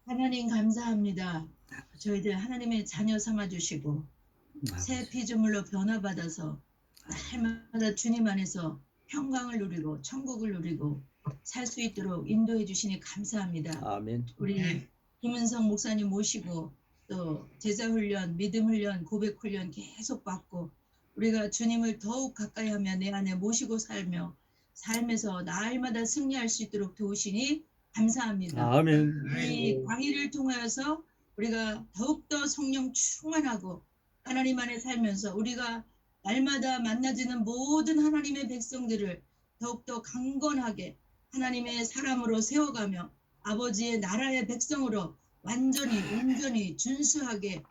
하나님 감사합니다. 저희들 하나님의 자녀 삼아주시고 새 피조물로 변화받아서 날마다 주님 안에서 평강을 누리고 천국을 누리고 살 수 있도록 인도해 주시니 감사합니다. 아멘. 우리 김은성 목사님 모시고 또 제자훈련, 믿음훈련, 고백훈련 계속 받고 우리가 주님을 더욱 가까이 하며 내 안에 모시고 살며 삶에서 날마다 승리할 수 있도록 도우시니 감사합니다. 아멘. 이 광희를 통하여서 우리가 더욱더 성령 충만하고 하나님 안에 살면서 우리가 날마다 만나지는 모든 하나님의 백성들을 더욱더 강건하게 하나님의 사람으로 세워가며 아버지의 나라의 백성으로 완전히 온전히 준수하게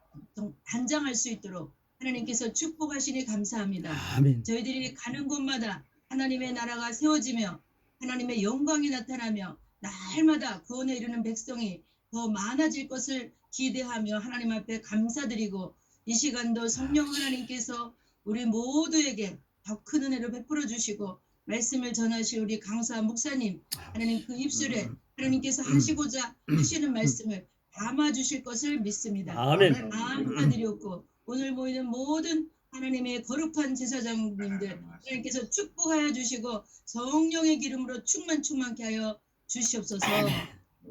단장할 수 있도록 하나님께서 축복하시니 감사합니다. 아멘. 저희들이 가는 곳마다 하나님의 나라가 세워지며 하나님의 영광이 나타나며 날마다 구원에 이르는 백성이 더 많아질 것을 기대하며 하나님 앞에 감사드리고 이 시간도 성령 하나님께서 우리 모두에게 더 큰 은혜를 베풀어 주시고 말씀을 전하실 우리 강사 목사님 하나님 그 입술에 하나님께서 하시고자 하시는 말씀을 담아 주실 것을 믿습니다. 아멘. 감사드렸고 오늘 모이는 모든 하나님의 거룩한 제사장님들 하나님께서 축복하여 주시고 성령의 기름으로 충만케 하여 주시옵소서.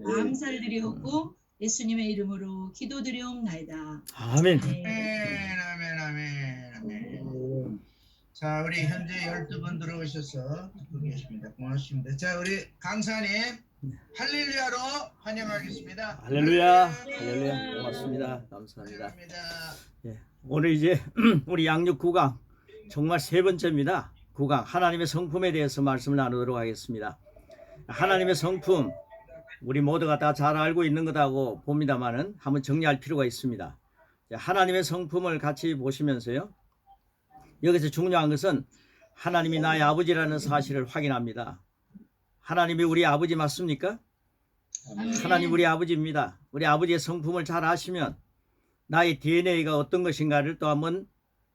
감사를 드리옵고 예수님의 이름으로 기도드리옵나이다. 아멘. 아멘. 자, 우리 현재 12분 들어오셔서 듣고 계십니다. 고맙습니다. 자, 우리 강사님 할렐루야로 환영하겠습니다. 할렐루야. 할렐루야. 고맙습니다. 감사합니다. 감사합니다. 예, 오늘 이제 우리 양육 9강 정말 세 번째입니다. 9강 하나님의 성품에 대해서 말씀을 나누도록 하겠습니다. 하나님의 성품 우리 모두가 다 잘 알고 있는 거다고 봅니다만은 한번 정리할 필요가 있습니다. 하나님의 성품을 같이 보시면서요. 여기서 중요한 것은 하나님이 나의 아버지라는 사실을 확인합니다. 하나님이 우리 아버지 맞습니까? 하나님 우리 아버지입니다. 우리 아버지의 성품을 잘 아시면 나의 DNA가 어떤 것인가를 또 한번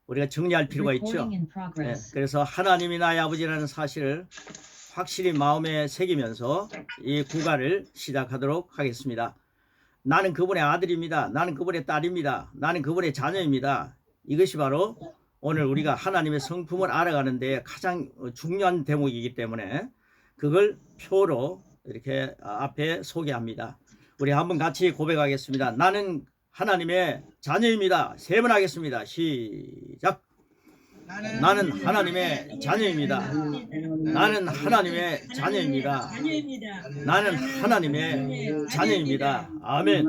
우리가 정리할 필요가 있죠. 네, 그래서 하나님이 나의 아버지라는 사실을 확실히 마음에 새기면서 이 구가를 시작하도록 하겠습니다. 나는 그분의 아들입니다. 나는 그분의 딸입니다. 나는 그분의 자녀입니다. 이것이 바로 오늘 우리가 하나님의 성품을 알아가는 데 가장 중요한 대목이기 때문에 그걸 표로 이렇게 앞에 소개합니다. 우리 한번 같이 고백하겠습니다. 나는 하나님의 자녀입니다. 세 번 하겠습니다. 시작. 나는 하나님의 자녀입니다. 나는 하나님의 자녀입니다. 나는 하나님의 자녀입니다. 아멘.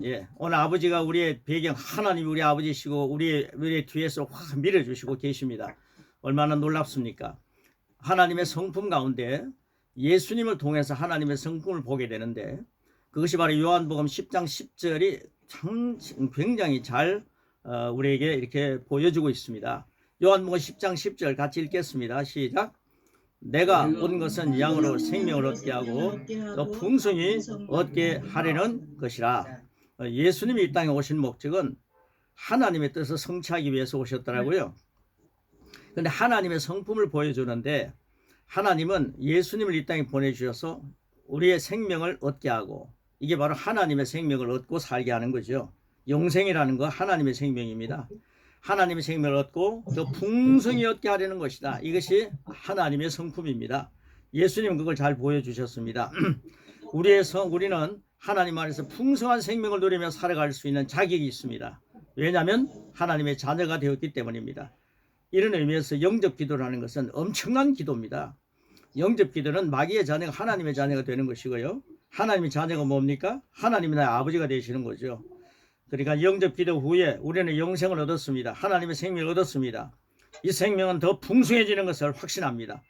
예, 오늘 아버지가 우리의 배경 하나님이 우리 아버지시고 우리 뒤에서 확 밀어주시고 계십니다. 얼마나 놀랍습니까? 하나님의 성품 가운데 예수님을 통해서 하나님의 성품을 보게 되는데 그것이 바로 요한복음 10장 10절이 참 굉장히 잘 우리에게 이렇게 보여주고 있습니다. 요한복음 10장 10절 같이 읽겠습니다. 시작. 내가 온 것은 양으로 생명을 얻게 하고 또 풍성히 얻게 하려는 것이라. 예수님이 이 땅에 오신 목적은 하나님의 뜻을 성취하기 위해서 오셨더라고요. 그런데 하나님의 성품을 보여주는데 하나님은 예수님을 이 땅에 보내주셔서 우리의 생명을 얻게 하고 이게 바로 하나님의 생명을 얻고 살게 하는 거죠. 영생이라는 거 하나님의 생명입니다. 하나님의 생명을 얻고 더 풍성히 얻게 하려는 것이다. 이것이 하나님의 성품입니다. 예수님은 그걸 잘 보여주셨습니다. 우리는 하나님 안에서 풍성한 생명을 누리며 살아갈 수 있는 자격이 있습니다. 왜냐하면 하나님의 자녀가 되었기 때문입니다. 이런 의미에서 영접 기도라는 것은 엄청난 기도입니다. 영접 기도는 마귀의 자녀가 하나님의 자녀가 되는 것이고요. 하나님의 자녀가 뭡니까? 하나님이 나의 아버지가 되시는 거죠. 그러니까 영접 기도 후에 우리는 영생을 얻었습니다. 하나님의 생명을 얻었습니다. 이 생명은 더 풍성해지는 것을 확신합니다.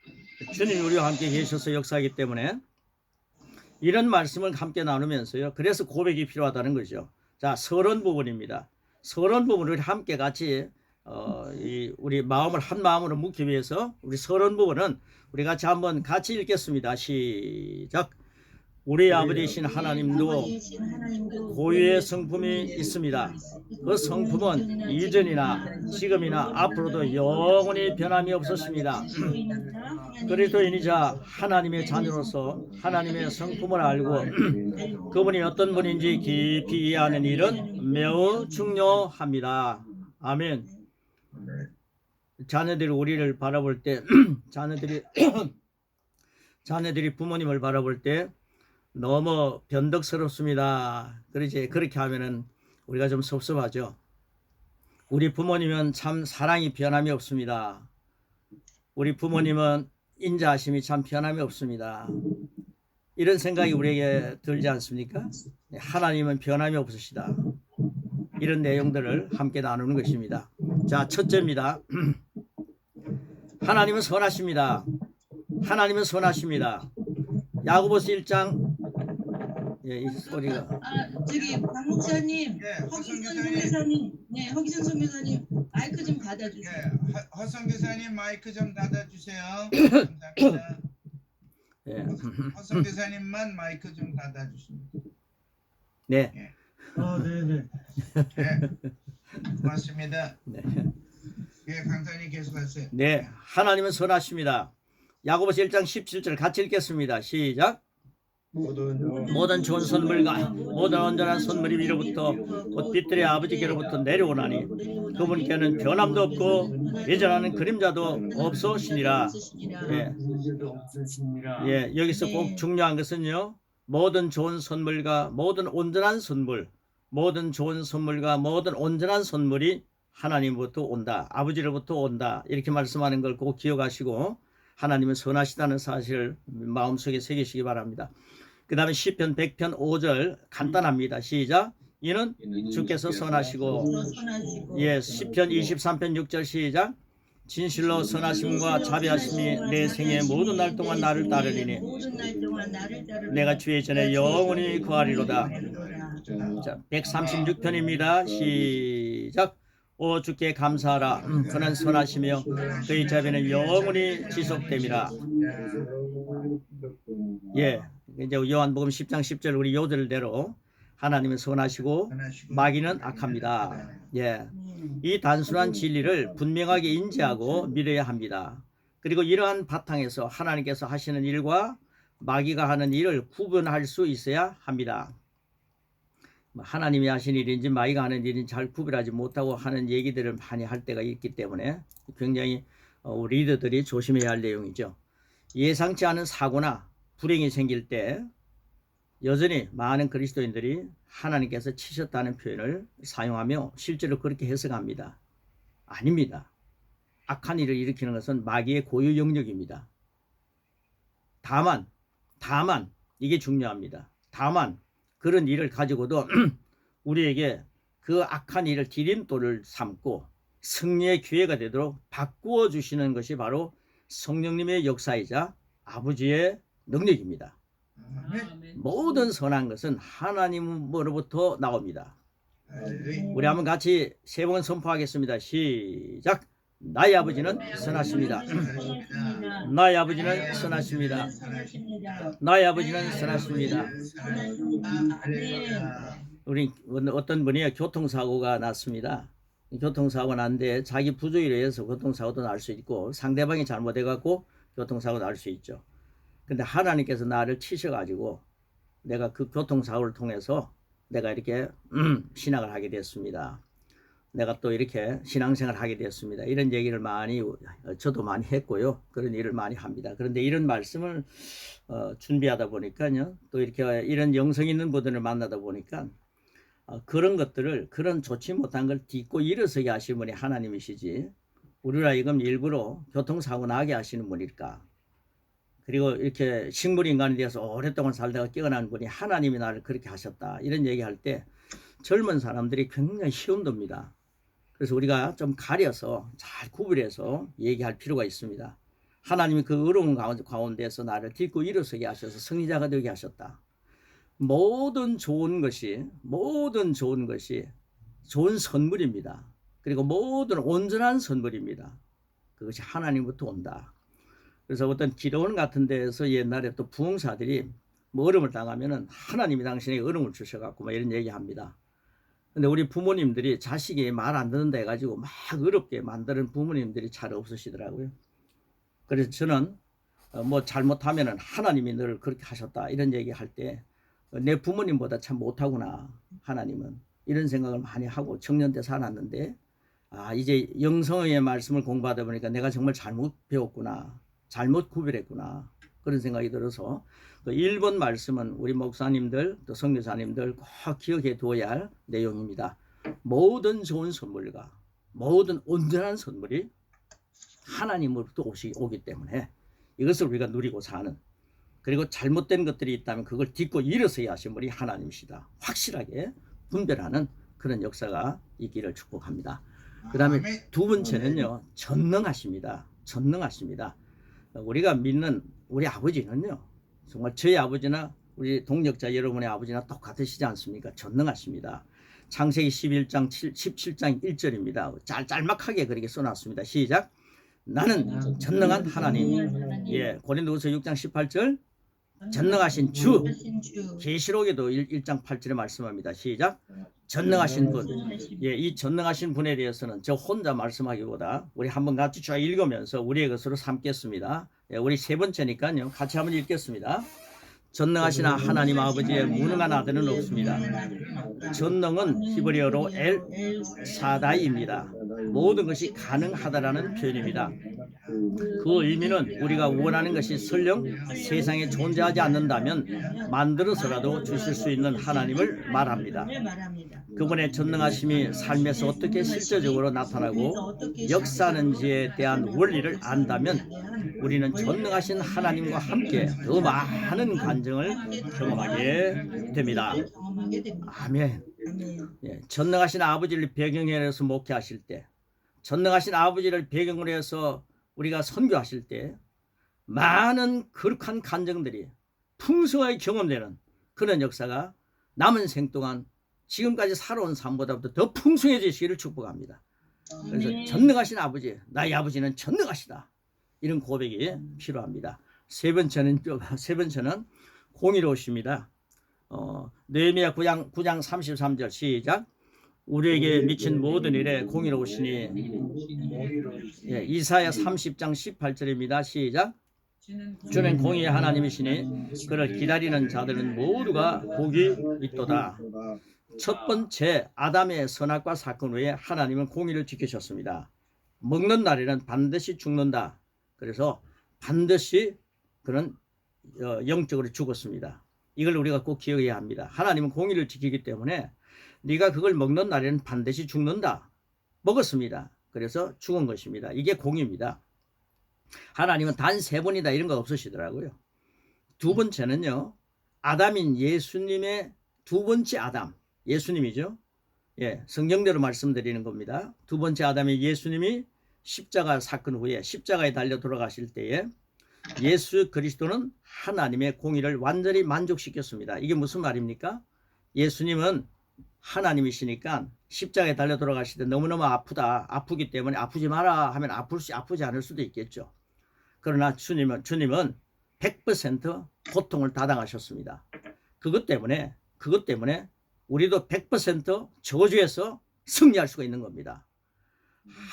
주님이 우리와 함께 계셔서 역사하기 때문에 이런 말씀을 함께 나누면서요. 그래서 고백이 필요하다는 거죠. 자, 서론 부분입니다. 서론 부분을 함께 같이 우리 마음을 한 마음으로 묻기 위해서 우리 서론 부분은 우리 같이 한번 같이 읽겠습니다. 시작. 우리 아버지이신 하나님도 아버지이신 하나님도 고유의 성품이 있습니다. 그 성품은 이전이나 지금이나 앞으로도 영원히 변함이 없었습니다. 그리스도인이자 하나님의 자녀로서 하나님의 성품을 알고 그분이 어떤 분인지 깊이 이해하는 일은 매우 중요합니다. 아멘. 자녀들이 우리를 바라볼 때 자녀들이 부모님을 바라볼 때 너무 변덕스럽습니다. 그렇게 하면은 우리가 좀 섭섭하죠. 우리 부모님은 참 사랑이 변함이 없습니다. 우리 부모님은 인자하심이 참 변함이 없습니다. 이런 생각이 우리에게 들지 않습니까? 하나님은 변함이 없으시다. 이런 내용들을 함께 나누는 것입니다. 자, 첫째입니다. 하나님은 선하십니다. 하나님은 선하십니다. 야고보서 1장 이 소리가 저기 박 목사님, 예, 허기선 허성 선교사님, 네, 허기선 선교사님 마이크 좀 닫아주세요. 예, 허성 교사님 마이크 좀 닫아주세요. 감사합니다. 예. 허성 교사님만 마이크 좀 닫아주십니다. 네. 네네. 네, 고맙습니다. 네. 예, 강사님 계속하세요. 네, 하나님은 선하십니다. 야고보서 1장 17절 같이 읽겠습니다. 시작. 모든 좋은 선물과 모든 온전한 선물이 위로부터 곧 빛들의 아버지께로부터 내려오나니 그분께는 변함도 없고 예전하는 그림자도 없으시니라. 예. 예, 여기서 꼭 중요한 것은요, 모든 좋은 선물과 모든 온전한 선물, 모든 좋은 선물과 모든 온전한 선물이 하나님부터 온다, 아버지로부터 온다, 이렇게 말씀하는 걸 꼭 기억하시고 하나님은 선하시다는 사실을 마음속에 새기시기 바랍니다. 그 다음에 시편 100편 5절 간단합니다. 시작. 이는 주께서 선하시고, 예, 시편 23편 6절 시작. 진실로 선하심과 자비하심이 내 생의 모든 날 동안 나를 따르리니 내가 주의 전에 영원히 거하리로다. 자, 136편입니다. 시작. 오 주께 감사하라. 그는 선하시며 그의 자비는 영원히 지속됨이라. 예, 이제 요한복음 10장 10절 우리 요절대로 하나님은 선하시고 마귀는 악합니다. 예, 이 단순한 진리를 분명하게 인지하고 믿어야 합니다. 그리고 이러한 바탕에서 하나님께서 하시는 일과 마귀가 하는 일을 구분할 수 있어야 합니다. 하나님이 하신 일인지 마귀가 하는 일인지 잘 구별하지 못하고 하는 얘기들을 많이 할 때가 있기 때문에 굉장히 리더들이 조심해야 할 내용이죠. 예상치 않은 사고나 불행이 생길 때 여전히 많은 그리스도인들이 하나님께서 치셨다는 표현을 사용하며 실제로 그렇게 해석합니다. 아닙니다. 악한 일을 일으키는 것은 마귀의 고유 영역입니다. 다만 이게 중요합니다. 다만 그런 일을 가지고도 우리에게 그 악한 일을 디딤돌을 삼고 승리의 기회가 되도록 바꾸어 주시는 것이 바로 성령님의 역사이자 아버지의 능력입니다. 모든 선한 것은 하나님으로부터 나옵니다. 우리 한번 같이 세 번 선포하겠습니다. 시작. 나의 아버지는 선하십니다. 나의 아버지는 선하십니다. 나의 아버지는 선하십니다. 우리 어떤 분이 교통사고가 났습니다. 교통사고 났는데 자기 부주의로 해서 교통사고도 날 수 있고 상대방이 잘못해갖고 교통사고 날 수 있죠. 근데 하나님께서 나를 치셔가지고 내가 그 교통사고를 통해서 내가 이렇게 신앙을 하게 됐습니다. 내가 또 이렇게 신앙생활을 하게 됐습니다. 이런 얘기를 저도 많이 했고요. 그런 일을 많이 합니다. 그런데 이런 말씀을 준비하다 보니까요. 또 이렇게 이런 영성 있는 분들을 만나다 보니까 그런 것들을, 그런 좋지 못한 걸 딛고 일어서게 하시는 분이 하나님이시지 우리라 하여금 일부러 교통사고 나게 하시는 분일까? 그리고 이렇게 식물인간이 되어서 오랫동안 살다가 깨어난 분이 하나님이 나를 그렇게 하셨다. 이런 얘기할 때 젊은 사람들이 굉장히 시험됩니다. 그래서 우리가 좀 가려서 잘 구분해서 얘기할 필요가 있습니다. 하나님이 그 어려운 가운데서 나를 딛고 일어서게 하셔서 승리자가 되게 하셨다. 모든 좋은 것이 좋은 선물입니다. 그리고 모든 온전한 선물입니다. 그것이 하나님부터 온다. 그래서 어떤 기도원 같은 데에서 옛날에 또 부흥사들이 뭐 어려움을 당하면은 하나님이 당신에게 어려움을 주셔갖고 뭐 이런 얘기합니다. 근데 우리 부모님들이 자식이 말 안 듣는다 해가지고 막 어렵게 만드는 부모님들이 잘 없으시더라고요. 그래서 저는 뭐 잘못하면은 하나님이 너를 그렇게 하셨다 이런 얘기할 때 내 부모님보다 참 못하구나 하나님은 이런 생각을 많이 하고 청년 때 살았는데 이제 영성의 말씀을 공부하다 보니까 내가 정말 잘못 배웠구나 잘못 구별했구나 그런 생각이 들어서 1번 말씀은 우리 목사님들 또 선교사님들 꼭 기억해 두어야 할 내용입니다. 모든 좋은 선물과 모든 온전한 선물이 하나님으로부터 오기 때문에 이것을 우리가 누리고 사는 그리고 잘못된 것들이 있다면 그걸 딛고 일어서야 하신 분이 하나님이시다. 확실하게 분별하는 그런 역사가 있기를 축복합니다. 그 다음에 두 번째는요. 전능하십니다. 전능하십니다. 우리가 믿는 우리 아버지는요. 정말 저희 아버지나 우리 동역자 여러분의 아버지나 똑같으시지 않습니까? 전능하십니다. 창세기 11장 17장 1절입니다. 짤막하게 그렇게 써놨습니다. 시작. 나는 전능한 하나님. 예, 고린도후서 6장 18절. 전능하신 주. 계시록에도 1장 8절에 말씀합니다. 시작. 전능하신 분. 예, 이 전능하신 분에 대해서는 저 혼자 말씀하기보다 우리 한번 같이 쭉 읽으면서 우리의 것으로 삼겠습니다. 예, 우리 세 번째니까요. 같이 한번 읽겠습니다. 전능하신 하나님 아버지의 무능한 아들은 없습니다. 전능은 히브리어로 엘 사다이입니다. 모든 것이 가능하다라는 표현입니다. 그 의미는 우리가 원하는 것이 설령 세상에 존재하지 않는다면 만들어서라도 주실 수 있는 하나님을 말합니다. 그분의 전능하심이 삶에서 어떻게 실제적으로 나타나고 역사하는지에 대한 원리를 안다면 우리는 전능하신 하나님과 함께 더 많은 간증을 경험하게 됩니다. 아멘. 예, 전능하신 아버지를 배경으로 해서 목회하실 때, 전능하신 아버지를 배경으로 해서 우리가 선교하실 때 많은 거룩한 간증들이 풍성하게 경험되는 그런 역사가 남은 생 동안 지금까지 살아온 삶보다도 더 풍성해지시기를 축복합니다. 그래서 전능하신 아버지, 나의 아버지는 전능하시다. 이런 고백이 필요합니다. 세 번째는 공의로우십니다. 느헤미야 9장 33절 시작. 우리에게 미친 모든 일에 공의로우시니. 예, 이사야 30장 18절입니다. 시작. 주는 공의의 하나님이시니 그를 기다리는 자들은 모두가 복이 있도다. 첫 번째 아담의 선악과 사건 후에 하나님은 공의를 지키셨습니다. 먹는 날에는 반드시 죽는다. 그래서 반드시 그는 영적으로 죽었습니다. 이걸 우리가 꼭 기억해야 합니다. 하나님은 공의를 지키기 때문에 네가 그걸 먹는 날에는 반드시 죽는다. 먹었습니다. 그래서 죽은 것입니다. 이게 공의입니다. 하나님은 단 3번이다 이런 거 없으시더라고요. 두 번째는요. 아담인 예수님의 두 번째 아담. 예수님이죠. 예, 성경대로 말씀드리는 겁니다. 두 번째 아담인 예수님이 십자가 사건 후에 십자가에 달려 돌아가실 때에 예수 그리스도는 하나님의 공의를 완전히 만족시켰습니다. 이게 무슨 말입니까? 예수님은 하나님이시니까 십자가에 달려 돌아가실 때 너무너무 아프기 때문에 아프지 마라 하면 아프지 않을 수도 있겠죠. 그러나 주님은 100% 고통을 다 당하셨습니다. 그것 때문에 우리도 100% 저주에서 승리할 수가 있는 겁니다.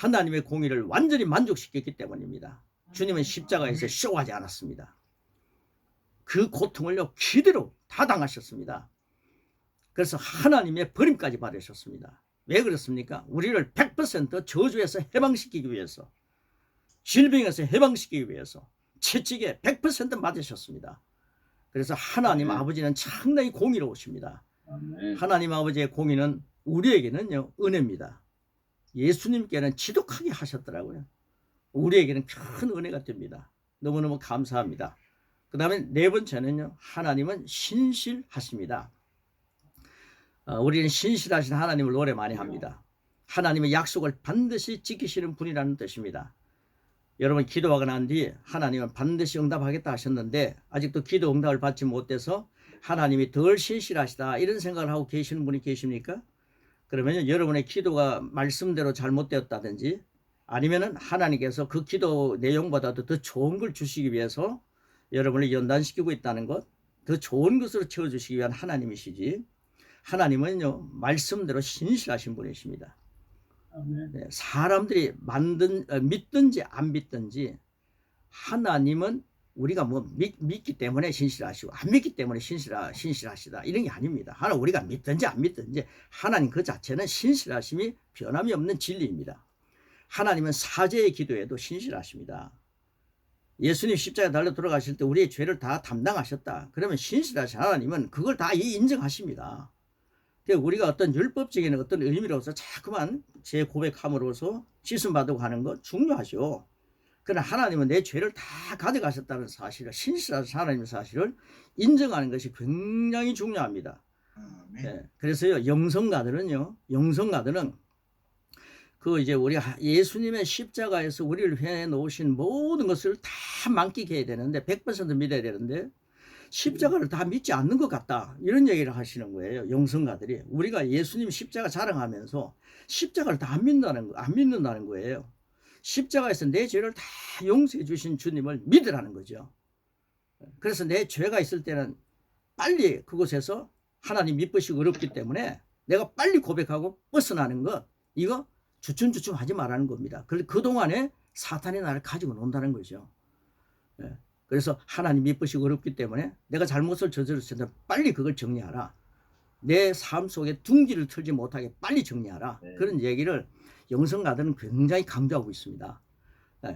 하나님의 공의를 완전히 만족시켰기 때문입니다. 주님은 십자가에서 쇼하지 않았습니다. 그 고통을요 기대로 다 당하셨습니다. 그래서 하나님의 버림까지 받으셨습니다. 왜 그렇습니까? 우리를 100% 저주에서 해방시키기 위해서, 질병에서 해방시키기 위해서 채찍에 100% 맞으셨습니다. 그래서 하나님 아버지는 상당히 공의로우십니다. 하나님 아버지의 공의는 우리에게는요 은혜입니다. 예수님께는 지독하게 하셨더라고요. 우리에게는 큰 은혜가 됩니다. 너무너무 감사합니다. 그 다음에 네 번째는요, 하나님은 신실하십니다. 우리는 신실하신 하나님을 노래 많이 합니다. 하나님의 약속을 반드시 지키시는 분이라는 뜻입니다. 여러분 기도하고 난 뒤 하나님은 반드시 응답하겠다 하셨는데 아직도 기도 응답을 받지 못해서 하나님이 덜 신실하시다 이런 생각을 하고 계시는 분이 계십니까? 그러면 여러분의 기도가 말씀대로 잘못되었다든지 아니면은 하나님께서 그 기도 내용보다도 더 좋은 걸 주시기 위해서 여러분을 연단시키고 있다는 것, 더 좋은 것으로 채워주시기 위한 하나님이시지, 하나님은요 말씀대로 신실하신 분이십니다. 네, 사람들이 믿든지 안 믿든지 하나님은 우리가 뭐 믿기 때문에 신실하시고 안 믿기 때문에 신실하시다 이런 게 아닙니다. 하나님 우리가 믿든지 안 믿든지 하나님 그 자체는 신실하심이 변함이 없는 진리입니다. 하나님은 사제의 기도에도 신실하십니다. 예수님 십자가에 달려 돌아가실 때 우리의 죄를 다 담당하셨다. 그러면 신실하신 하나님은 그걸 다 인정하십니다. 우리가 어떤 율법적인 어떤 의미로서 자꾸만 제 고백함으로써 씻음 받고 하는 거 중요하죠. 그러나 하나님은 내 죄를 다 가져가셨다는 사실을, 신실하신 하나님의 사실을 인정하는 것이 굉장히 중요합니다. 네, 그래서요 영성가들은 그 이제 우리 예수님의 십자가에서 우리를 해 놓으신 모든 것을 다 만끽해야 되는데 100% 믿어야 되는데 십자가를 다 믿지 않는 것 같다 이런 얘기를 하시는 거예요. 영성가들이 우리가 예수님 십자가 자랑하면서 십자가를 다 안 믿는다는 거예요. 십자가에서 내 죄를 다 용서해 주신 주님을 믿으라는 거죠. 그래서 내 죄가 있을 때는 빨리 그곳에서 하나님 믿으시기 어렵기 때문에 내가 빨리 고백하고 벗어나는 것, 이거 주춤주춤 하지 말라는 겁니다. 그동안에 사탄이 나를 가지고 논다는 거죠. 그래서 하나님 믿으시기 어렵기 때문에 내가 잘못을 저질렀을 때 빨리 그걸 정리하라. 내 삶 속에 둥지를 틀지 못하게 빨리 정리하라. 그런 얘기를 영성가들은 굉장히 강조하고 있습니다.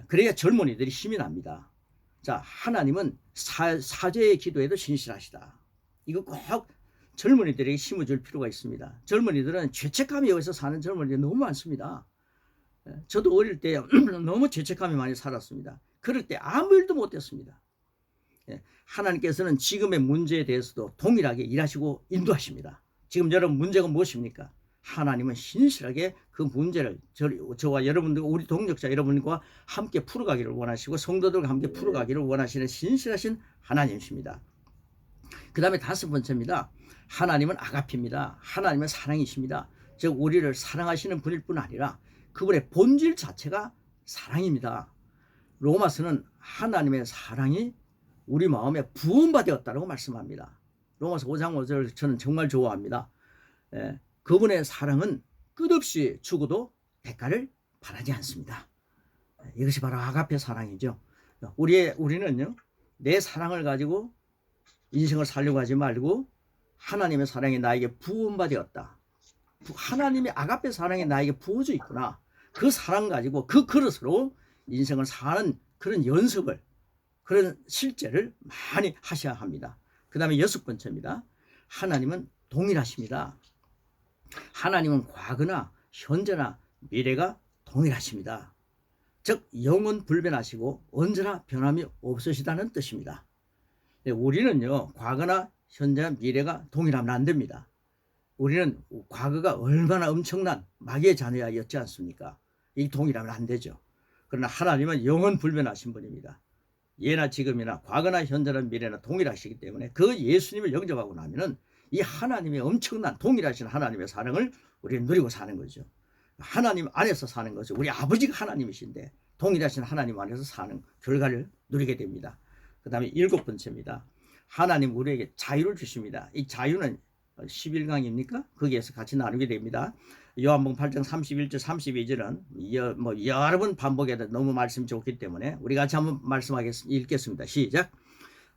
그래야 젊은이들이 힘이 납니다. 자, 하나님은 사제의 기도에도 신실하시다. 이거 꼭 젊은이들에게 힘을 줄 필요가 있습니다. 젊은이들은 죄책감이 여기서 사는 젊은이들이 너무 많습니다. 저도 어릴 때 너무 죄책감이 많이 살았습니다. 그럴 때 아무 일도 못했습니다. 하나님께서는 지금의 문제에 대해서도 동일하게 일하시고 인도하십니다. 지금 여러분 문제가 무엇입니까? 하나님은 신실하게 그 문제를 저와 여러분들, 우리 동역자 여러분과 함께 풀어가기를 원하시고 성도들과 함께 풀어가기를 원하시는 신실하신 하나님이십니다. 그 다음에 5번째입니다. 하나님은 아가피입니다. 하나님은 사랑이십니다. 즉 우리를 사랑하시는 분일 뿐 아니라 그분의 본질 자체가 사랑입니다. 로마서는 하나님의 사랑이 우리 마음에 부음받았다고 말씀합니다. 로마서 5장 5절 저는 정말 좋아합니다. 그분의 사랑은 끝없이 주고도 대가를 바라지 않습니다. 이것이 바로 아가페 사랑이죠. 우리는요 내 사랑을 가지고 인생을 살려고 하지 말고 하나님의 사랑이 나에게 부음받았다. 하나님의 아가페 사랑이 나에게 부어져 있구나. 그 사랑 가지고 그 그릇으로 인생을 사는 그런 연습을, 그런 실제를 많이 하셔야 합니다. 그 다음에 6번째입니다. 하나님은 동일하십니다. 하나님은 과거나 현재나 미래가 동일하십니다. 즉 영원 불변하시고 언제나 변함이 없으시다는 뜻입니다. 우리는요 과거나 현재나 미래가 동일하면 안 됩니다. 우리는 과거가 얼마나 엄청난 마귀의 자녀였지 않습니까? 이 동일하면 안 되죠. 그러나 하나님은 영원 불변하신 분입니다. 예나 지금이나 과거나 현재나 미래나 동일하시기 때문에 그 예수님을 영접하고 나면은 이 하나님의 엄청난 동일하신 하나님의 사랑을 우리는 누리고 사는 거죠. 하나님 안에서 사는 거죠. 우리 아버지가 하나님이신데 동일하신 하나님 안에서 사는 결과를 누리게 됩니다. 그 다음에 7번째입니다. 하나님 우리에게 자유를 주십니다. 이 자유는 11강입니까? 거기에서 같이 나누게 됩니다. 요한복음 8장 31절 32절은 여러 번 반복해도 너무 말씀이 좋기 때문에 우리 같이 한번 읽겠습니다. 시작.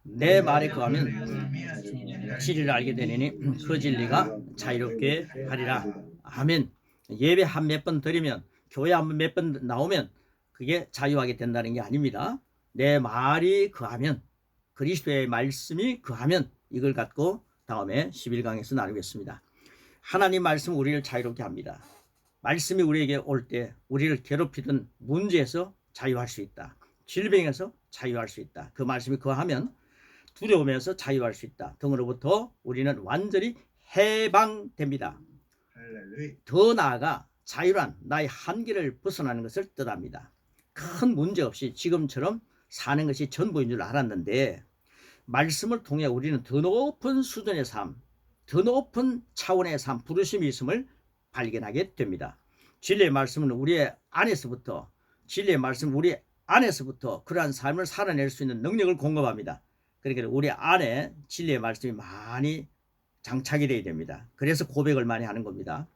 내 말에 거하면 진리를 알게 되느니 그 진리가 자유롭게 하리라. 아멘. 예배 한 몇 번 드리면, 교회 한 몇 번 나오면 그게 자유하게 된다는 게 아닙니다. 내 말이 거하면, 그리스도의 말씀이 거하면, 이걸 갖고 다음에 11강에서 나누겠습니다. 하나님 말씀은 우리를 자유롭게 합니다. 말씀이 우리에게 올 때 우리를 괴롭히던 문제에서 자유할 수 있다. 질병에서 자유할 수 있다. 그 말씀이 거하면 두려움에서 자유할 수 있다. 등으로부터 우리는 완전히 해방됩니다. 더 나아가 자유란 나의 한계를 벗어나는 것을 뜻합니다. 큰 문제 없이 지금처럼 사는 것이 전부인 줄 알았는데 말씀을 통해 우리는 더 높은 수준의 삶, 더 높은 차원의 삶, 부르심이 있음을 발견하게 됩니다. 진리의 말씀은 우리의 안에서부터, 진리의 말씀은 우리 안에서부터 그러한 삶을 살아낼 수 있는 능력을 공급합니다. 그러니까 우리 안에 진리의 말씀이 많이 장착이 되어야 됩니다. 그래서 고백을 많이 하는 겁니다.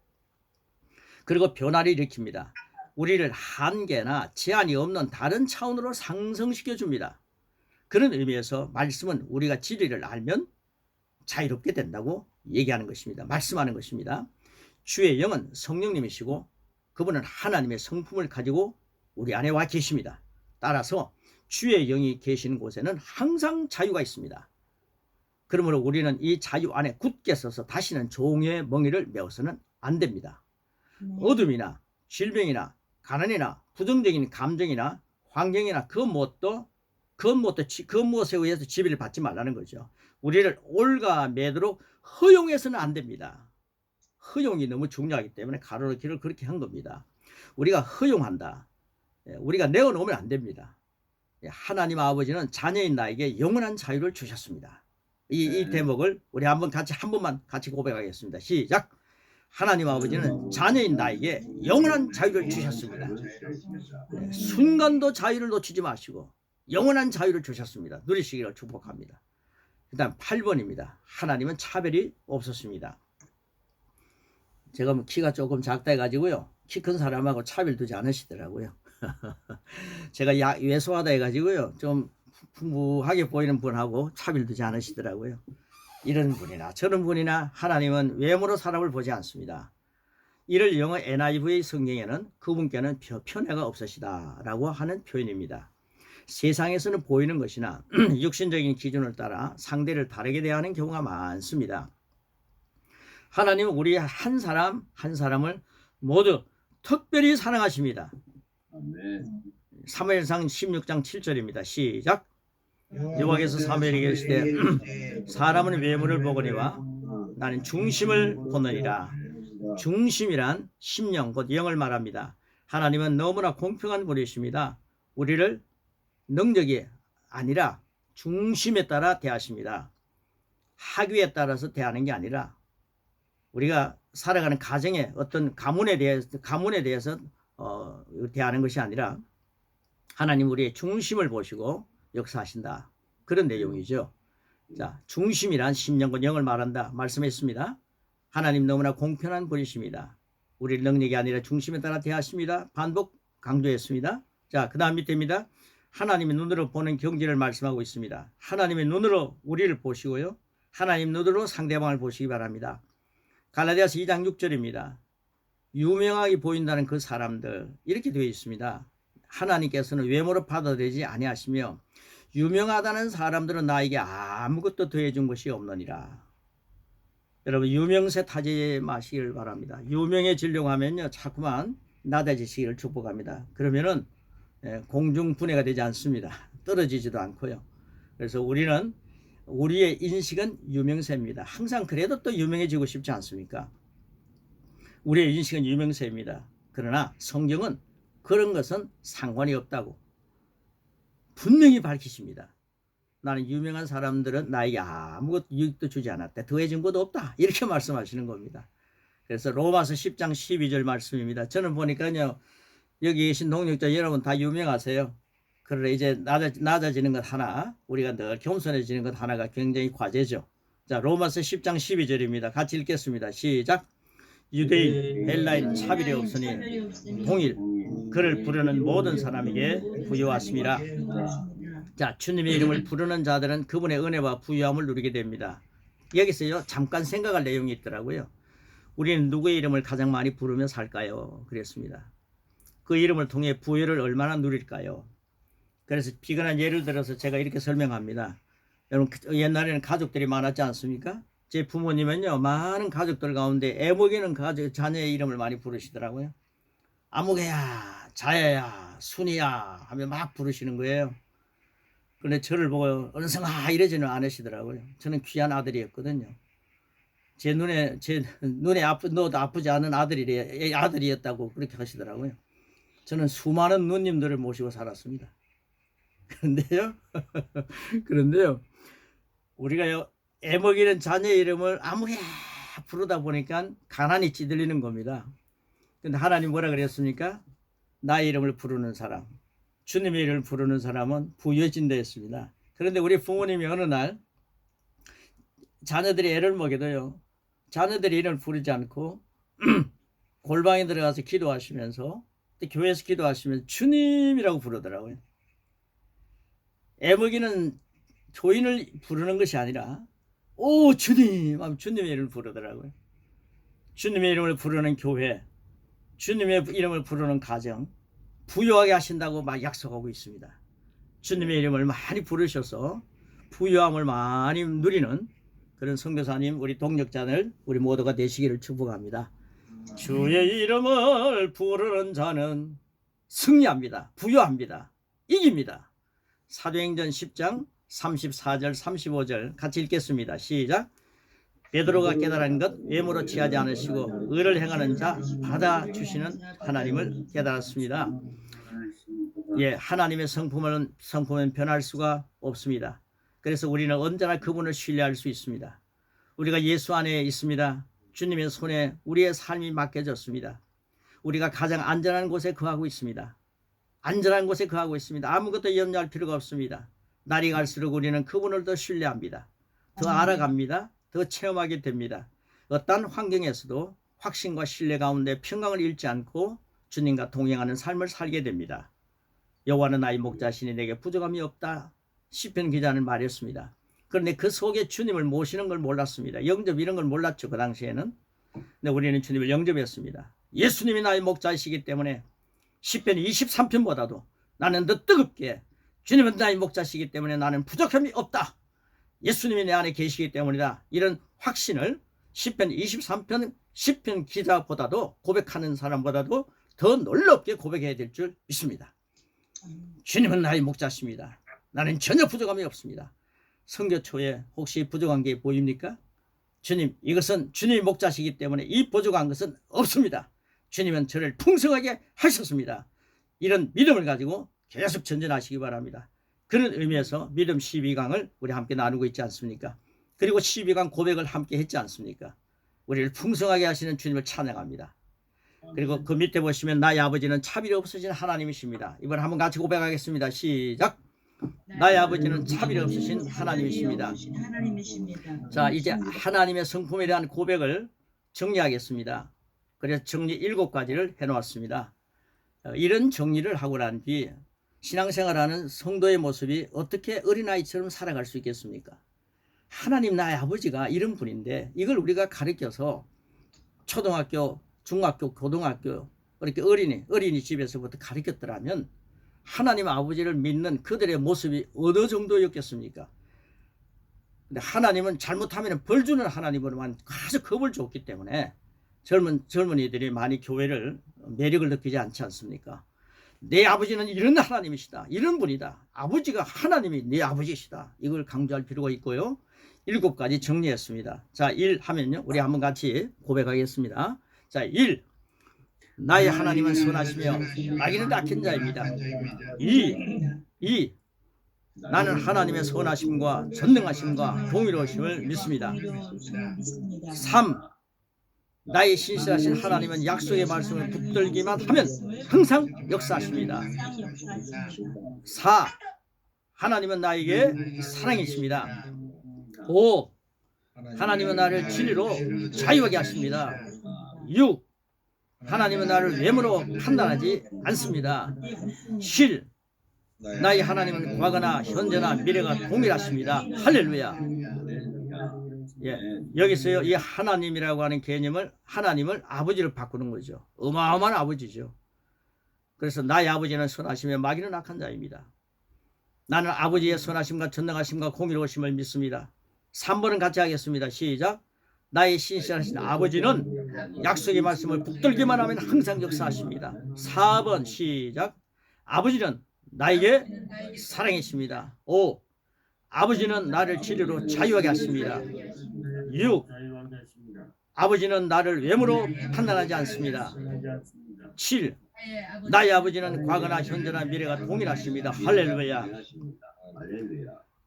그리고 변화를 일으킵니다. 우리를 한계나 제한이 없는 다른 차원으로 상승시켜 줍니다. 그런 의미에서 말씀은 우리가 진리를 알면 자유롭게 된다고 얘기하는 것입니다. 말씀하는 것입니다. 주의 영은 성령님이시고 그분은 하나님의 성품을 가지고 우리 안에 와 계십니다. 따라서 주의 영이 계시는 곳에는 항상 자유가 있습니다. 그러므로 우리는 이 자유 안에 굳게 서서 다시는 종의 멍에를 메어서는 안 됩니다. 어둠이나 질병이나 가난이나 부정적인 감정이나 환경이나 그 무엇에 의해서 지배를 받지 말라는 거죠. 우리를 올가매도록 허용해서는 안 됩니다. 허용이 너무 중요하기 때문에 가로놓기를 그렇게 한 겁니다. 우리가 허용한다. 우리가 내어놓으면 안 됩니다. 하나님 아버지는 자녀인 나에게 영원한 자유를 주셨습니다. 이 대목을 우리 한 번만 같이 고백하겠습니다. 시작. 하나님 아버지는 자녀인 나에게 영원한 자유를 주셨습니다. 순간도 자유를 놓치지 마시고 영원한 자유를 주셨습니다. 누리시기를 축복합니다. 그 다음 8번입니다. 하나님은 차별이 없었습니다. 제가 뭐 키가 조금 작다 해가지고요. 키 큰 사람하고 차별 두지 않으시더라고요. 제가 왜소하다 해가지고요. 좀 풍부하게 보이는 분하고 차별 두지 않으시더라고요. 이런 분이나 저런 분이나 하나님은 외모로 사람을 보지 않습니다. 이를 영어 NIV 성경에는 그분께는 편애가 없으시다 라고 하는 표현입니다. 세상에서는 보이는 것이나 육신적인 기준을 따라 상대를 다르게 대하는 경우가 많습니다. 하나님은 우리 한 사람 한 사람을 모두 특별히 사랑하십니다. 사무엘상 16장 7절입니다. 시작. 여호와께서 사무엘에게 이르시되 사람은 외모를 보거니와 나는 중심을 보느니라. 중심이란 심령 곧 영을 말합니다. 하나님은 너무나 공평한 분이십니다. 우리를 능력이 아니라 중심에 따라 대하십니다. 학위에 따라서 대하는 게 아니라 우리가 살아가는 가정의 어떤 가문에 대해서 대하는 것이 아니라 하나님 우리의 중심을 보시고 역사하신다. 그런 내용이죠. 자, 중심이란 심령과 영을 말한다. 말씀했습니다. 하나님 너무나 공평한 분이십니다. 우리 능력이 아니라 중심에 따라 대하십니다. 반복 강조했습니다. 자, 그 다음 밑에입니다. 하나님의 눈으로 보는 경지를 말씀하고 있습니다. 하나님의 눈으로 우리를 보시고요. 하나님 눈으로 상대방을 보시기 바랍니다. 갈라디아서 2장 6절입니다. 유명하게 보인다는 그 사람들 이렇게 되어 있습니다. 하나님께서는 외모로 받아들이지 아니하시며 유명하다는 사람들은 나에게 아무것도 더해준 것이 없느니라. 여러분 유명세 타지 마시길 바랍니다. 유명해지려고 하면요 자꾸만 낮아지시기를 축복합니다. 그러면은 공중분해가 되지 않습니다. 떨어지지도 않고요. 그래서 우리의 인식은 유명세입니다. 항상 그래도 또 유명해지고 싶지 않습니까? 우리의 인식은 유명세입니다. 그러나 성경은 그런 것은 상관이 없다고 분명히 밝히십니다. 나는 유명한 사람들은 나에게 아무것도 유익도 주지 않았다. 더해진 것도 없다. 이렇게 말씀하시는 겁니다. 그래서 로마서 10장 12절 말씀입니다. 저는 보니까요. 여기 계신 동역자 여러분 다 유명하세요. 그러나 이제 낮아지는 것 하나, 우리가 늘 겸손해지는 것 하나가 굉장히 과제죠. 자, 로마서 10장 12절입니다. 같이 읽겠습니다. 시작. 유대인, 헬라인 차별이 없으니 동일 그를 부르는 모든 사람에게 부여하심이라. 자, 주님의 이름을 부르는 자들은 그분의 은혜와 부유함을 누리게 됩니다. 여기서요 잠깐 생각할 내용이 있더라고요. 우리는 누구의 이름을 가장 많이 부르며 살까요? 그랬습니다. 그 이름을 통해 부여를 얼마나 누릴까요? 그래서 비근한 예를 들어서 제가 이렇게 설명합니다. 여러분 옛날에는 가족들이 많았지 않습니까? 제 부모님은요 많은 가족들 가운데 애먹이는 자녀의 이름을 많이 부르시더라고요. 아무개야, 자야야, 순이야 하며 막 부르시는 거예요. 그런데 저를 보고 은성아 이러지는 않으시더라고요. 저는 귀한 아들이었거든요. 제 눈에 너도 아프지 않은 아들이었다고 그렇게 하시더라고요. 저는 수많은 누님들을 모시고 살았습니다. 그런데요 우리가 애먹이는 자녀의 이름을 아무개 부르다 보니까 가난이 찌들리는 겁니다. 근데 하나님 뭐라 그랬습니까? 나의 이름을 부르는 사람, 주님의 이름을 부르는 사람은 부여진다 했습니다. 그런데 우리 부모님이 어느 날 자녀들이 애를 먹여도요, 자녀들이 이름을 부르지 않고 골방에 들어가서 기도하시면서, 또 교회에서 기도하시면서 주님이라고 부르더라고요. 애 먹이는 교인을 부르는 것이 아니라 오 주님 하면 주님의 이름을 부르더라고요. 주님의 이름을 부르는 교회, 주님의 이름을 부르는 가정 부유하게 하신다고 막 약속하고 있습니다. 주님의 이름을 많이 부르셔서 부유함을 많이 누리는 그런 선교사님, 우리 동력자들 우리 모두가 되시기를 축복합니다. 주의 이름을 부르는 자는 승리합니다. 부유합니다. 이깁니다. 사도행전 10장 34절 35절 같이 읽겠습니다. 시작. 베드로가 깨달은 것 외모로 취하지 않으시고 의를 행하는 자 받아주시는 하나님을 깨달았습니다. 예, 하나님의 성품은 변할 수가 없습니다. 그래서 우리는 언제나 그분을 신뢰할 수 있습니다. 우리가 예수 안에 있습니다. 주님의 손에 우리의 삶이 맡겨졌습니다. 우리가 가장 안전한 곳에 거하고 있습니다. 안전한 곳에 거하고 있습니다. 아무것도 염려할 필요가 없습니다. 날이 갈수록 우리는 그분을 더 신뢰합니다. 더 알아갑니다. 더 체험하게 됩니다. 어떠한 환경에서도 확신과 신뢰 가운데 평강을 잃지 않고 주님과 동행하는 삶을 살게 됩니다. 여호와는 나의 목자시니 내게 부족함이 없다. 시편 기자는 말했습니다. 그런데 그 속에 주님을 모시는 걸 몰랐습니다. 영접 이런 걸 몰랐죠. 그 당시에는. 근데 우리는 주님을 영접했습니다. 예수님이 나의 목자이시기 때문에 시편 23편보다도 나는 더 뜨겁게 주님은 나의 목자시기 때문에 나는 부족함이 없다. 예수님이 내 안에 계시기 때문이다. 이런 확신을 시편 23편 시편 기자보다도 고백하는 사람보다도 더 놀랍게 고백해야 될 줄 믿습니다. 주님은 나의 목자십니다. 나는 전혀 부족함이 없습니다. 선교 초에 혹시 부족한 게 보입니까? 주님, 이것은 주님이 목자시기 때문에 이 부족한 것은 없습니다. 주님은 저를 풍성하게 하셨습니다. 이런 믿음을 가지고 계속 전진하시기 바랍니다. 그런 의미에서 믿음 12강을 우리 함께 나누고 있지 않습니까? 그리고 12강 고백을 함께 했지 않습니까? 우리를 풍성하게 하시는 주님을 찬양합니다. 그리고 그 밑에 보시면 나의 아버지는 차별이 없으신 하나님이십니다. 이번 한번 같이 고백하겠습니다. 시작. 나의 아버지는 차별이 없으신 하나님이십니다. 자, 이제 하나님의 성품에 대한 고백을 정리하겠습니다. 그래서 정리 7가지를 해놓았습니다. 이런 정리를 하고 난 뒤 신앙생활하는 성도의 모습이 어떻게 어린아이처럼 살아갈 수 있겠습니까? 하나님 나의 아버지가 이런 분인데 이걸 우리가 가르쳐서 초등학교, 중학교, 고등학교 이렇게 어린이집에서부터 가르쳤더라면 하나님 아버지를 믿는 그들의 모습이 어느 정도였겠습니까? 근데 하나님은 잘못하면 벌 주는 하나님으로만 아주 겁을 줬기 때문에 젊은이들이 많이 교회를 매력을 느끼지 않지 않습니까? 내 아버지는 이런 하나님이시다. 이런 분이다. 아버지가 하나님이 내 아버지시다. 이걸 강조할 필요가 있고요. 7가지 정리했습니다. 자, 1 하면요. 우리 한번 같이 고백하겠습니다. 자, 1. 나의 하나님은 선하시며 악인은 악한 자입니다. 2. 나는 하나님의 선하심과 전능하심과 동일하심을 믿습니다. 3. 나의 신실하신 하나님은 약속의 말씀을 붙들기만 하면 항상 역사하십니다. 4. 하나님은 나에게 사랑이십니다. 5. 하나님은 나를 진리로 자유하게 하십니다. 6. 하나님은 나를 외모로 판단하지 않습니다. 7. 나의 하나님은 과거나 현재나 미래가 동일하십니다. 할렐루야. 예, 여기서요, 이 하나님이라고 하는 개념을 하나님을 아버지로 바꾸는 거죠. 어마어마한 아버지죠. 그래서 나의 아버지는 선하시며 마귀는 악한 자입니다. 나는 아버지의 선하심과 전능하심과 공의로우심을 믿습니다. 3번은 같이 하겠습니다. 시작. 나의 신실하신 아버지는 약속의 말씀을 붙들기만 하면 항상 역사하십니다. 4번 시작. 아버지는 나에게 사랑이십니다. 5. 아버지는 나를 진리로 자유하게 하십니다. 6. 아버지는 나를 외모로 판단하지 않습니다. 7. 나의 아버지는 과거나 현재나 미래가 동일하십니다. 할렐루야.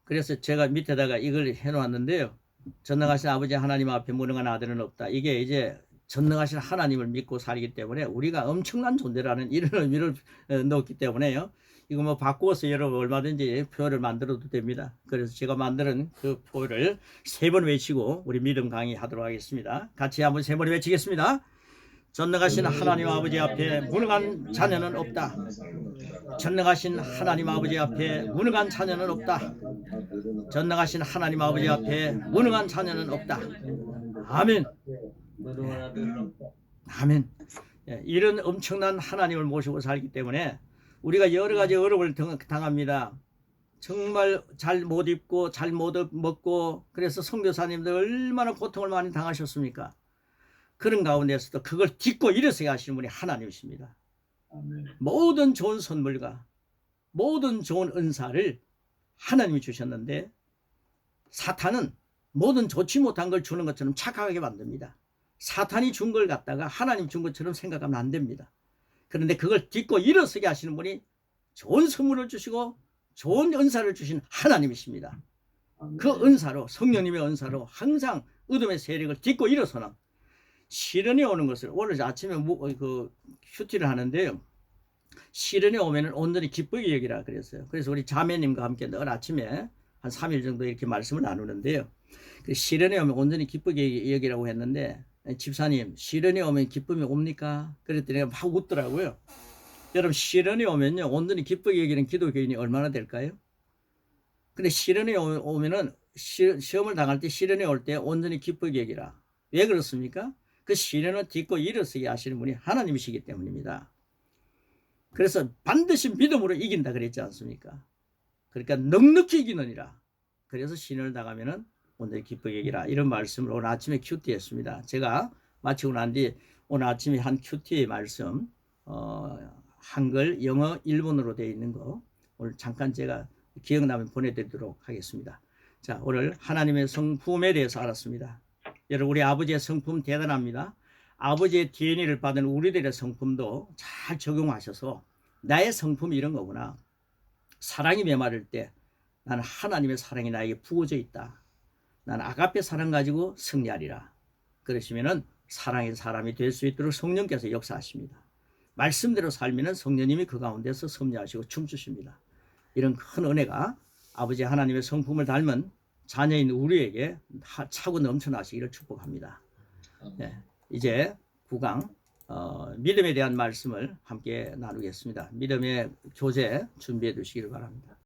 그래서 제가 밑에다가 이걸 해놓았는데요. 전능하신 아버지 하나님 앞에 무능한 아들은 없다. 이게 이제 전능하신 하나님을 믿고 살기 때문에 우리가 엄청난 존재라는 이런 의미를 넣었기 때문에요. 이거 뭐 바꾸어서 여러분 얼마든지 표를 만들어도 됩니다. 그래서 제가 만드는 그 표를 3번 외치고 우리 믿음 강의하도록 하겠습니다. 같이 한번 3번 외치겠습니다. 전능하신 하나님 아버지 앞에 무능한 자녀는 없다. 전능하신 하나님 아버지 앞에 무능한 자녀는 없다. 전능하신 하나님 아버지 앞에 무능한 자녀는 없다. 아멘. 아멘. 이런 엄청난 하나님을 모시고 살기 때문에 우리가 여러 가지 어려움을 당합니다. 정말 잘 못 입고 잘 못 먹고 그래서 선교사님들 얼마나 고통을 많이 당하셨습니까? 그런 가운데서도 그걸 딛고 일어서게 하시는 분이 하나님이십니다. 모든 좋은 선물과 모든 좋은 은사를 하나님이 주셨는데 사탄은 모든 좋지 못한 걸 주는 것처럼 착각하게 만듭니다. 사탄이 준 걸 갖다가 하나님 준 것처럼 생각하면 안 됩니다. 그런데 그걸 딛고 일어서게 하시는 분이 좋은 선물을 주시고 좋은 은사를 주신 하나님이십니다. 그 은사로 성령님의 은사로 항상 어둠의 세력을 딛고 일어서는 시련이 오는 것을 오늘 아침에 큐티를 하는데요. 시련이 오면은 온전히 기쁘게 여기라 그랬어요. 그래서 우리 자매님과 함께 늘 아침에 한 3일 정도 이렇게 말씀을 나누는데요. 그 시련이 오면 온전히 기쁘게 여기라고 했는데 집사님 시련이 오면 기쁨이 옵니까? 그랬더니 막 웃더라고요. 여러분 시련이 오면요 온전히 기쁘게 여기는 기독교인이 얼마나 될까요? 근데 시련이 오면은 시험을 당할 때 시련이 올 때 온전히 기쁘게 여기라. 왜 그렇습니까? 그 시련을 딛고 일어서게 하시는 분이 하나님이시기 때문입니다. 그래서 반드시 믿음으로 이긴다 그랬지 않습니까? 그러니까 넉넉히 이기느니라. 그래서 시련을 당하면은 오늘 기쁘게 여기라. 이런 말씀을 오늘 아침에 큐티 했습니다. 제가 마치고 난 뒤 오늘 아침에 한 큐티의 말씀 한글, 영어, 일본어로 되어 있는 거 오늘 잠깐 제가 기억나면 보내드리도록 하겠습니다. 자, 오늘 하나님의 성품에 대해서 알았습니다. 여러분 우리 아버지의 성품 대단합니다. 아버지의 DNA를 받은 우리들의 성품도 잘 적용하셔서 나의 성품이 이런 거구나. 사랑이 메마를 때 나는 하나님의 사랑이 나에게 부어져 있다. 나는 아가페 사랑 가지고 승리하리라. 그러시면은 사랑의 사람이 될 수 있도록 성령께서 역사하십니다. 말씀대로 살면은 성령님이 그 가운데서 섭리하시고 춤추십니다. 이런 큰 은혜가 아버지 하나님의 성품을 닮은 자녀인 우리에게 차고 넘쳐나시기를 축복합니다. 네, 이제 9강 믿음에 대한 말씀을 함께 나누겠습니다. 믿음의 교재 준비해 두시기를 바랍니다.